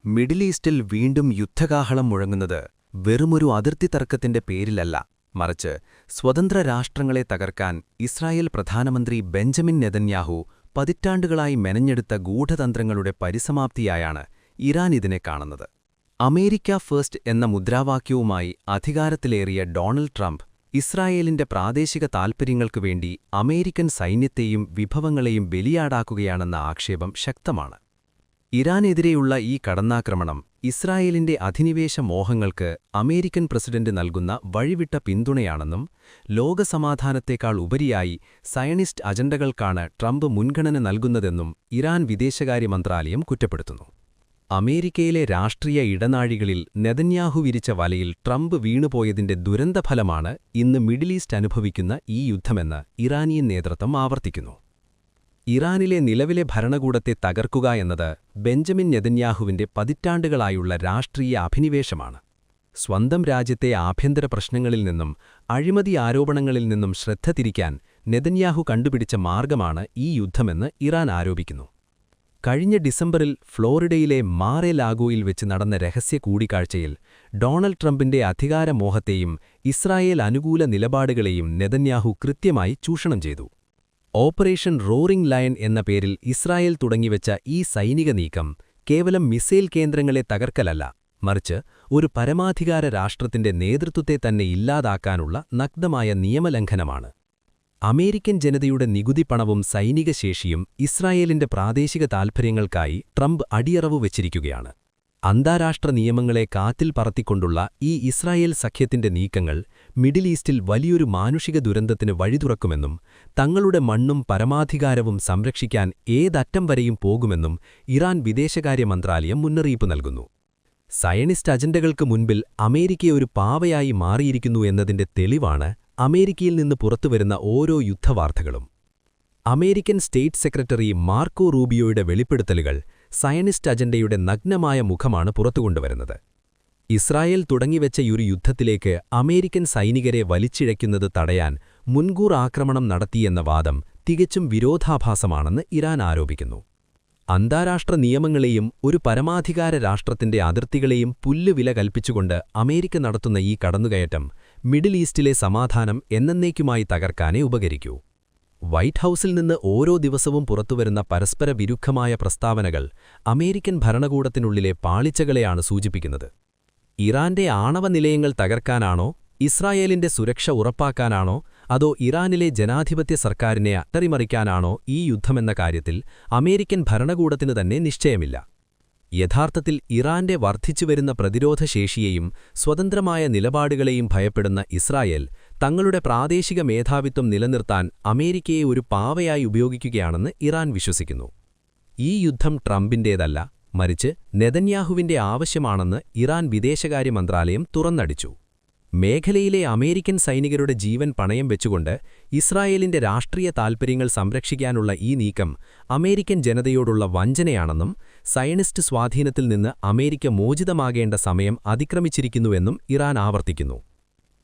Middle ഈസ്റ്റിൽ വീണ്ടും യുദ്ധകാഹളം മുഴങ്ങുന്നത് വെറുമൊരു അതിർത്തി തർക്കത്തിന്റെ പേരിലല്ല, മറിച്ച് സ്വതന്ത്ര രാഷ്ട്രങ്ങളെ തകർക്കാൻ ഇസ്രായേൽ പ്രധാനമന്ത്രി ബെഞ്ചമിൻ നെതന്യാഹു പതിറ്റാണ്ടുകളായി മെനഞ്ഞെടുത്ത ഗൂഢതന്ത്രങ്ങളുടെ പരിസമാപ്തിയായാണ് ഇറാൻ ഇതിനെ കാണുന്നത്. അമേരിക്ക ഫസ്റ്റ് എന്ന മുദ്രാവാക്യവുമായി അധികാരത്തിലേറിയ ഡൊണാൾഡ് ട്രംപ് ഇസ്രായേലിന്റെ പ്രാദേശിക താൽപ്പര്യങ്ങൾക്കുവേണ്ടി അമേരിക്കൻ സൈന്യത്തെയും വിഭവങ്ങളെയും ബലിയാടാക്കുകയാണെന്ന ആക്ഷേപം ശക്തമാണ്. ഇറാനെതിരെയുള്ള ഈ കടന്നാക്രമണം ഇസ്രായേലിന്റെ അധിനിവേശ മോഹങ്ങൾക്ക് അമേരിക്കൻ പ്രസിഡന്റ് നൽകുന്ന വഴിവിട്ട പിന്തുണയാണെന്നും ലോകസമാധാനത്തേക്കാൾ ഉപരിയായി സയണിസ്റ്റ് അജണ്ടകൾക്കാണ് ട്രംപ് മുൻഗണന നൽകുന്നതെന്നും ഇറാൻ വിദേശകാര്യ മന്ത്രാലയം കുറ്റപ്പെടുത്തുന്നു. അമേരിക്കയിലെ രാഷ്ട്രീയ ഇടനാഴികളിൽ നെതന്യാഹു വിരിച്ച വലയിൽ ട്രംപ് വീണുപോയതിന്റെ ദുരന്തഫലമാണ് ഇന്ന് മിഡിൽ ഈസ്റ്റ് അനുഭവിക്കുന്ന ഈ യുദ്ധമെന്ന് ഇറാനിയൻ നേതൃത്വം ആവർത്തിക്കുന്നു. ഇറാനിലെ നിലവിലെ ഭരണകൂടത്തെ തകർക്കുക എന്നത് ബെഞ്ചമിൻ നെതന്യാഹുവിന്റെ പതിറ്റാണ്ടുകളായുള്ള രാഷ്ട്രീയ അഭിനിവേശമാണ്. സ്വന്തം രാജ്യത്തെ ആഭ്യന്തര പ്രശ്നങ്ങളിൽ നിന്നും അഴിമതി ആരോപണങ്ങളിൽ നിന്നും ശ്രദ്ധ തിരിക്കാൻ നെതന്യാഹു കണ്ടുപിടിച്ച മാർഗമാണ് ഈ യുദ്ധമെന്ന് ഇറാൻ ആരോപിക്കുന്നു. കഴിഞ്ഞ ഡിസംബറിൽ ഫ്ലോറിഡയിലെ മാറെ ലാഗോയിൽ വെച്ച് നടന്ന രഹസ്യ കൂടിക്കാഴ്ചയിൽ ഡൊണാൾഡ് ട്രംപിന്റെ അധികാരമോഹത്തെയും ഇസ്രായേൽ അനുകൂല നിലപാടുകളെയും നെതന്യാഹു കൃത്യമായി ചൂഷണം ചെയ്തു. ഓപ്പറേഷൻ റോറിംഗ് ലയൺ എന്ന പേരിൽ ഇസ്രായേൽ തുടങ്ങിവെച്ച ഈ സൈനിക നീക്കം കേവലം മിസൈൽ കേന്ദ്രങ്ങളെ തകർക്കലല്ല, മറിച്ച് ഒരു പരമാധികാര രാഷ്ട്രത്തിന്റെ നേതൃത്വത്തെ തന്നെ ഇല്ലാതാക്കാനുള്ള നഗ്നമായ നിയമലംഘനമാണ്. അമേരിക്കൻ ജനതയുടെ നികുതിപ്പണവും സൈനിക ശേഷിയും ഇസ്രായേലിന്റെ പ്രാദേശിക താൽപ്പര്യങ്ങൾക്കായി ട്രംപ് അടിയറവു വച്ചിരിക്കുകയാണ്. അന്താരാഷ്ട്ര നിയമങ്ങളെ കാറ്റിൽ പറത്തിക്കൊണ്ടുള്ള ഈ ഇസ്രായേൽ സഖ്യത്തിന്റെ നീക്കങ്ങൾ മിഡിൽ ഈസ്റ്റിൽ വലിയൊരു മാനുഷിക ദുരന്തത്തിന് വഴിതുറക്കുമെന്നും തങ്ങളുടെ മണ്ണും പരമാധികാരവും സംരക്ഷിക്കാൻ ഏതറ്റം വരെയും പോകുമെന്നും ഇറാൻ വിദേശകാര്യ മന്ത്രാലയം മുന്നറിയിപ്പ് നൽകുന്നു. സയണിസ്റ്റ് അജണ്ടകൾക്ക് മുൻപിൽ അമേരിക്ക ഒരു പാവയായി മാറിയിരിക്കുന്നു എന്നതിന്റെ തെളിവാണ് അമേരിക്കയിൽ നിന്ന് പുറത്തുവരുന്ന ഓരോ യുദ്ധവാർത്തകളും. അമേരിക്കൻ സ്റ്റേറ്റ് സെക്രട്ടറി മാർക്കോ റൂബിയോയുടെ വെളിപ്പെടുത്തലുകൾ സയണിസ്റ്റ് അജണ്ടയുടെ നഗ്നമായ മുഖമാണ് പുറത്തുകൊണ്ടുവരുന്നത്. ഇസ്രായേൽ തുടങ്ങിവെച്ചയൊരു യുദ്ധത്തിലേക്ക് അമേരിക്കൻ സൈനികരെ വലിച്ചിഴയ്ക്കുന്നത് തടയാൻ മുൻകൂർ ആക്രമണം നടത്തിയെന്ന വാദം തികച്ചും വിരോധാഭാസമാണെന്ന് ഇറാൻ ആരോപിക്കുന്നു. അന്താരാഷ്ട്ര നിയമങ്ങളെയും ഒരു പരമാധികാര രാഷ്ട്രത്തിന്റെ അതിർത്തികളെയും പുല്ലുവില കൽപ്പിച്ചുകൊണ്ട് അമേരിക്ക നടത്തുന്ന ഈ കടന്നുകയറ്റം മിഡിൽ ഈസ്റ്റിലെ സമാധാനം എന്നേക്കുമായി തകർക്കാനേ ഉപകരിക്കൂ. വൈറ്റ് ഹൌസിൽ നിന്ന് ഓരോ ദിവസവും പുറത്തുവരുന്ന പരസ്പര വിരുദ്ധമായ പ്രസ്താവനകൾ അമേരിക്കൻ ഭരണകൂടത്തിനുള്ളിലെ പാളിച്ചകളെയാണ് സൂചിപ്പിക്കുന്നത്. ഇറാന്റെ ആണവ നിലയങ്ങൾ തകർക്കാനാണോ, ഇസ്രായേലിന്റെ സുരക്ഷ ഉറപ്പാക്കാനാണോ, അതോ ഇറാനിലെ ജനാധിപത്യ സർക്കാരിനെ അട്ടിമറിക്കാനാണോ ഈ യുദ്ധമെന്ന കാര്യത്തിൽ അമേരിക്കൻ ഭരണകൂടത്തിനു തന്നെ നിശ്ചയമില്ല. യഥാർത്ഥത്തിൽ ഇറാന്റെ വർദ്ധിച്ചുവരുന്ന പ്രതിരോധശേഷിയെയും സ്വതന്ത്രമായ നിലപാടുകളെയും ഭയപ്പെടുന്ന ഇസ്രായേൽ തങ്ങളുടെ പ്രാദേശിക മേധാവിത്വം നിലനിർത്താൻ അമേരിക്കയെ ഒരു പാവയായി ഉപയോഗിക്കുകയാണെന്ന് ഇറാൻ വിശ്വസിക്കുന്നു. ഈ യുദ്ധം ട്രംപിന്റേതല്ല, മറിച്ച് നെതന്യാഹുവിന്റെ ആവശ്യമാണെന്ന് ഇറാൻ വിദേശകാര്യ മന്ത്രാലയം തുറന്നടിച്ചു. മേഖലയിലെ അമേരിക്കൻ സൈനികരുടെ ജീവൻ പണയം വെച്ചുകൊണ്ട് ഇസ്രായേലിന്റെ രാഷ്ട്രീയ താൽപ്പര്യങ്ങൾ സംരക്ഷിക്കാനുള്ള ഈ നീക്കം അമേരിക്കൻ ജനതയോടുള്ള വഞ്ചനയാണെന്നും സയണിസ്റ്റ് സ്വാധീനത്തിൽ നിന്ന് അമേരിക്ക മോചിതമാകേണ്ട സമയം അതിക്രമിച്ചിരിക്കുന്നുവെന്നും ഇറാൻ ആവർത്തിക്കുന്നു.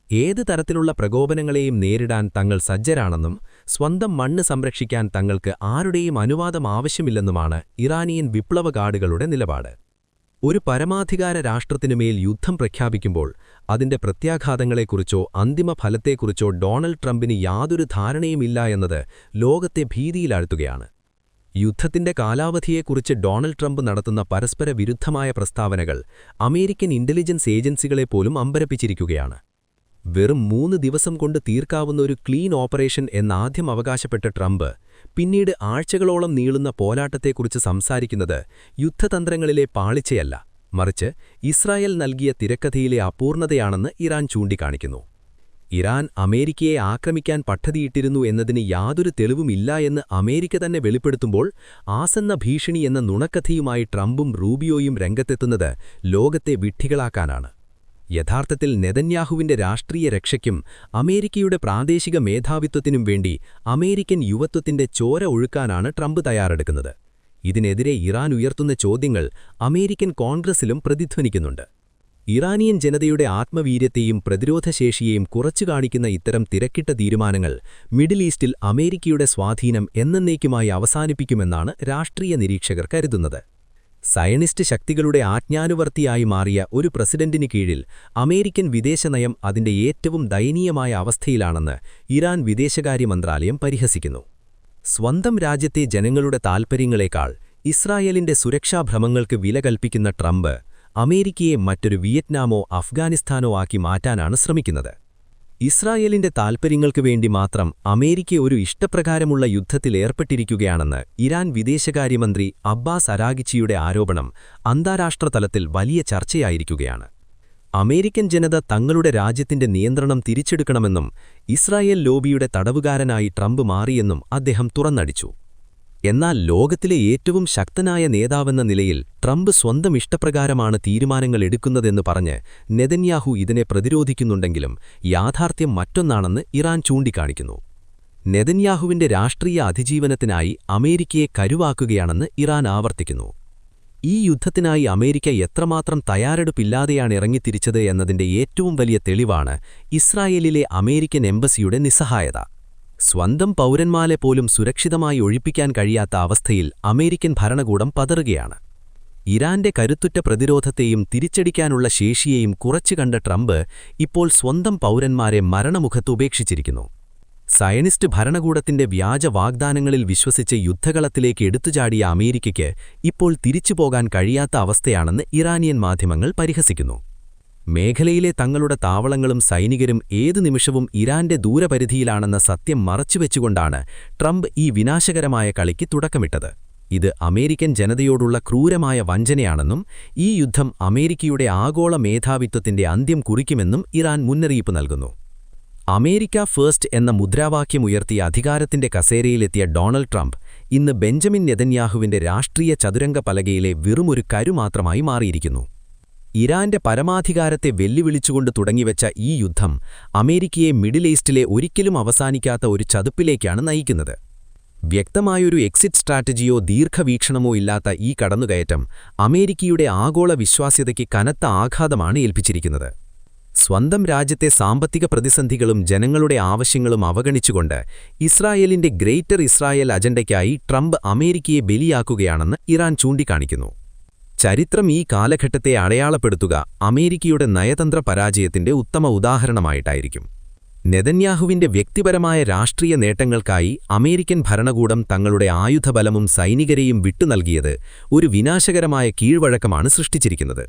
ഏത് തരത്തിലുള്ള പ്രകോപനങ്ങളെയും നേരിടാൻ തങ്ങൾ സജ്ജരാണെന്നും സ്വന്തം മണ്ണ് സംരക്ഷിക്കാൻ തങ്ങൾക്ക് ആരുടെയും അനുവാദം ആവശ്യമില്ലെന്നുമാണ് ഇറാനിയൻ വിപ്ലവ ഗാർഡുകളുടെ നിലപാട്. ഒരു പരമാധികാര രാഷ്ട്രത്തിനുമേൽ യുദ്ധം പ്രഖ്യാപിക്കുമ്പോൾ അതിന്റെ പ്രത്യാഘാതങ്ങളെക്കുറിച്ചോ അന്തിമ ഫലത്തെക്കുറിച്ചോ ഡൊണാൾഡ് ട്രംപിന് യാതൊരു ധാരണയുമില്ല എന്നത് ലോകത്തെ ഭീതിയിലാഴ്ത്തുകയാണ്. യുദ്ധത്തിന്റെ കാലാവധിയെക്കുറിച്ച് ഡൊണാൾഡ് ട്രംപ് നടത്തുന്ന പരസ്പര വിരുദ്ധമായ പ്രസ്താവനകൾ അമേരിക്കൻ ഇന്റലിജൻസ് ഏജൻസികളെപ്പോലും അമ്പരപ്പിച്ചിരിക്കുകയാണ്. വെറും 3 ദിവസം കൊണ്ട് തീർക്കാവുന്ന ഒരു ക്ലീൻ ഓപ്പറേഷൻ എന്നാദ്യം അവകാശപ്പെട്ട ട്രംപ് പിന്നീട് ആഴ്ചകളോളം നീളുന്ന പോരാട്ടത്തെക്കുറിച്ച് സംസാരിക്കുന്നത് യുദ്ധതന്ത്രങ്ങളിലെ പാളിച്ചയല്ല, മറിച്ച് ഇസ്രായേൽ നൽകിയ തിരക്കഥയിലെ അപൂർണതയാണെന്ന് ഇറാൻ ചൂണ്ടിക്കാണിക്കുന്നു. ഇറാൻ അമേരിക്കയെ ആക്രമിക്കാൻ പദ്ധതിയിട്ടിരുന്നു എന്നതിന് യാതൊരു തെളിവുമില്ല എന്ന് അമേരിക്ക തന്നെ വെളിപ്പെടുത്തുമ്പോൾ ആസന്ന ഭീഷണി എന്ന നുണക്കഥയുമായി ട്രംപും റൂബിയോയും രംഗത്തെത്തുന്നത് ലോകത്തെ വിഡ്ഢികളാക്കാനാണ്. യഥാർത്ഥത്തിൽ നെതന്യാഹുവിന്റെ രാഷ്ട്രീയ രക്ഷയ്ക്കും അമേരിക്കയുടെ പ്രാദേശിക മേധാവിത്വത്തിനും വേണ്ടി അമേരിക്കൻ യുവത്വത്തിന്റെ ചോര ഒഴുക്കാനാണ് ട്രംപ് തയ്യാറെടുക്കുന്നത്. ഇതിനെതിരെ ഇറാൻ ഉയർത്തുന്ന ചോദ്യങ്ങൾ അമേരിക്കൻ കോൺഗ്രസിലും പ്രതിധ്വനിക്കുന്നുണ്ട്. ഇറാനിയൻ ജനതയുടെ ആത്മവീര്യത്തെയും പ്രതിരോധശേഷിയെയും കുറച്ചു കാണിക്കുന്ന ഇത്തരം തിരക്കിട്ട തീരുമാനങ്ങൾ മിഡിൽ ഈസ്റ്റിൽ അമേരിക്കയുടെ സ്വാധീനം എന്നേക്കുമായി അവസാനിപ്പിക്കുമെന്നാണ് രാഷ്ട്രീയ നിരീക്ഷകർ കരുതുന്നത്. സയനിസ്റ്റ് ശക്തികളുടെ ആജ്ഞാനുവർത്തിയായി മാറിയ ഒരു പ്രസിഡന്റിന് കീഴിൽ അമേരിക്കൻ വിദേശനയം അതിന്റെ ഏറ്റവും ദയനീയമായ അവസ്ഥയിലാണെന്ന് ഇറാൻ വിദേശകാര്യ മന്ത്രാലയം പരിഹസിക്കുന്നു. സ്വന്തം രാജ്യത്തെ ജനങ്ങളുടെ താൽപ്പര്യങ്ങളെക്കാൾ ഇസ്രായേലിന്റെ സുരക്ഷാഭ്രമങ്ങൾക്ക് വില കൽപ്പിക്കുന്ന ട്രംപ് അമേരിക്കയെ മറ്റൊരു വിയറ്റ്നാമോ അഫ്ഗാനിസ്ഥാനോ ആക്കി മാറ്റാനാണ് ശ്രമിക്കുന്നത്. ഇസ്രായേലിന്റെ താൽപ്പര്യങ്ങൾക്ക് വേണ്ടി മാത്രം അമേരിക്ക ഒരു ഇഷ്ടപ്രകാരമുള്ള യുദ്ധത്തിൽ ഏർപ്പെട്ടിരിക്കുകയാണെന്ന് ഇറാൻ വിദേശകാര്യമന്ത്രി അബ്ബാസ് അരാഗിച്ചിയുടെ ആരോപണം അന്താരാഷ്ട്ര തലത്തിൽ വലിയ ചർച്ചയായിരിക്കുകയാണ്. അമേരിക്കൻ ജനത തങ്ങളുടെ രാജ്യത്തിന്റെ നിയന്ത്രണം തിരിച്ചെടുക്കണമെന്നും ഇസ്രായേൽ ലോബിയുടെ തടവുകാരനായി ട്രംപ് മാറിയെന്നും അദ്ദേഹം തുറന്നടിച്ചു. എന്നാൽ ലോകത്തിലെ ഏറ്റവും ശക്തനായ നേതാവെന്ന നിലയിൽ ട്രംപ് സ്വന്തം ഇഷ്ടപ്രകാരമാണ് തീരുമാനങ്ങൾ എടുക്കുന്നതെന്ന് പറഞ്ഞ് നെതന്യാഹു ഇതിനെ പ്രതിരോധിക്കുന്നുണ്ടെങ്കിലും യാഥാർത്ഥ്യം മറ്റൊന്നാണെന്ന് ഇറാൻ ചൂണ്ടിക്കാണിക്കുന്നു. നെതന്യാഹുവിന്റെ രാഷ്ട്രീയ അതിജീവനത്തിനായി അമേരിക്കയെ കരുവാക്കുകയാണെന്ന് ഇറാൻ ആവർത്തിക്കുന്നു. ഈ യുദ്ധത്തിനായി അമേരിക്ക എത്രമാത്രം തയ്യാറെടുപ്പില്ലാതെയാണ് ഇറങ്ങിത്തിരിച്ചത് എന്നതിന്റെ ഏറ്റവും വലിയ തെളിവാണ് ഇസ്രായേലിലെ അമേരിക്കൻ എംബസിയുടെ നിസ്സഹായത. സ്വന്തം പൗരന്മാരെ പോലും സുരക്ഷിതമായി ഒഴിപ്പിക്കാൻ കഴിയാത്ത അവസ്ഥയിൽ അമേരിക്കൻ ഭരണകൂടം പതറുകയാണ്. ഇറാന്റെ കരുത്തുറ്റ പ്രതിരോധത്തെയും തിരിച്ചടിക്കാനുള്ള ശേഷിയെയും കുറച്ചുകണ്ട ട്രംപ് ഇപ്പോൾ സ്വന്തം പൗരന്മാരെ മരണമുഖത്ത് ഉപേക്ഷിച്ചിരിക്കുന്നു. സയനിസ്റ്റ് ഭരണകൂടത്തിന്റെ വ്യാജ വാഗ്ദാനങ്ങളിൽ വിശ്വസിച്ച് യുദ്ധകളത്തിലേക്ക് എടുത്തുചാടിയ അമേരിക്കയ്ക്ക് ഇപ്പോൾ തിരിച്ചുപോകാൻ കഴിയാത്ത അവസ്ഥയാണെന്ന് ഇറാനിയൻ മാധ്യമങ്ങൾ പരിഹസിക്കുന്നു. മേഖലയിലെ തങ്ങളുടെ താവളങ്ങളും സൈനികരും ഏതു നിമിഷവും ഇറാന്റെ ദൂരപരിധിയിലാണെന്ന സത്യം മറച്ചുവെച്ചുകൊണ്ടാണ് ട്രംപ് ഈ വിനാശകരമായ കളിക്ക് തുടക്കമിട്ടത്. ഇത് അമേരിക്കൻ ജനതയോടുള്ള ക്രൂരമായ വഞ്ചനയാണെന്നും ഈ യുദ്ധം അമേരിക്കയുടെ ആഗോള മേധാവിത്വത്തിന്റെ അന്ത്യം കുറിക്കുമെന്നും ഇറാൻ മുന്നറിയിപ്പ് നൽകുന്നു. അമേരിക്ക ഫസ്റ്റ് എന്ന മുദ്രാവാക്യമുയർത്തിയ അധികാരത്തിന്റെ കസേരയിലെത്തിയ ഡൊണാൾഡ് ട്രംപ് ഇന്ന് ബെഞ്ചമിൻ നെതന്യാഹുവിന്റെ രാഷ്ട്രീയ ചതുരംഗ പലകയിലെ വെറുമൊരു കരുമാത്രമായി മാറിയിരിക്കുന്നു. ഇറാന്റെ പരമാധികാരത്തെ വെല്ലുവിളിച്ചുകൊണ്ട് തുടങ്ങിവെച്ച ഈ യുദ്ധം അമേരിക്കയെ മിഡിൽ ഈസ്റ്റിലെ ഒരിക്കലും അവസാനിക്കാത്ത ഒരു ചതുപ്പിലേക്കാണ് നയിക്കുന്നത്. വ്യക്തമായൊരു എക്സിറ്റ് സ്ട്രാറ്റജിയോ ദീർഘവീക്ഷണമോ ഇല്ലാത്ത ഈ കടന്നുകയറ്റം അമേരിക്കയുടെ ആഗോള വിശ്വാസ്യതയ്ക്ക് കനത്ത ആഘാതമാണ് ഏൽപ്പിച്ചിരിക്കുന്നത്. സ്വന്തം രാജ്യത്തെ സാമ്പത്തിക പ്രതിസന്ധികളും ജനങ്ങളുടെ ആവശ്യങ്ങളും അവഗണിച്ചുകൊണ്ട് ഇസ്രായേലിന്റെ ഗ്രേറ്റർ ഇസ്രായേൽ അജണ്ടയ്ക്കായി ട്രംപ് അമേരിക്കയെ ബലിയാക്കുകയാണെന്ന് ഇറാൻ ചൂണ്ടിക്കാണിക്കുന്നു. ചരിത്രം ഈ കാലഘട്ടത്തെ അടയാളപ്പെടുത്തുക അമേരിക്കയുടെ നയതന്ത്ര പരാജയത്തിന്റെ ഉത്തമ ഉദാഹരണമായിട്ടായിരിക്കും. നെതന്യാഹുവിന്റെ വ്യക്തിപരമായ രാഷ്ട്രീയ നേട്ടങ്ങൾക്കായി അമേരിക്കൻ ഭരണകൂടം തങ്ങളുടെ ആയുധബലവും സൈനികരെയും വിട്ടുനൽകിയത് ഒരു വിനാശകരമായ കീഴ്വഴക്കമാണ് സൃഷ്ടിച്ചിരിക്കുന്നത്.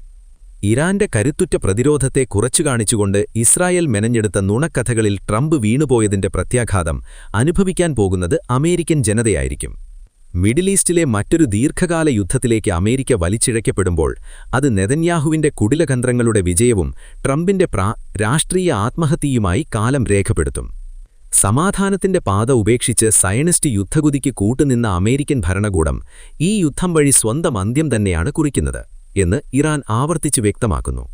ഇറാന്റെ കരുത്തുറ്റ പ്രതിരോധത്തെ കുറച്ചുകാണിച്ചുകൊണ്ട് ഇസ്രായേൽ മെനഞ്ഞെടുത്ത നുണക്കഥകളിൽ ട്രംപ് വീണുപോയതിന്റെ പ്രത്യാഘാതം അനുഭവിക്കാൻ പോകുന്നത് അമേരിക്കൻ ജനതയായിരിക്കും. മിഡിൽ ഈസ്റ്റിലെ മറ്റൊരു ദീർഘകാല യുദ്ധത്തിലേക്ക് അമേരിക്ക വലിച്ചിഴക്കപ്പെടുമ്പോൾ അത് നെതന്യാഹുവിന്റെ കുടിലതന്ത്രങ്ങളുടെ വിജയവും ട്രംപിന്റെ രാഷ്ട്രീയ ആത്മഹത്യയുമായി കാലം രേഖപ്പെടുത്തും. സമാധാനത്തിന്റെ പാത ഉപേക്ഷിച്ച് സയനിസ്റ്റ് യുദ്ധകുതിക്ക് കൂട്ടുനിന്ന അമേരിക്കൻ ഭരണകൂടം ഈ യുദ്ധം വഴി സ്വന്തം അന്ത്യം തന്നെയാണ് കുറിക്കുന്നത് എന്ന് ഇറാൻ ആവർത്തിച്ചു വ്യക്തമാക്കുന്നു.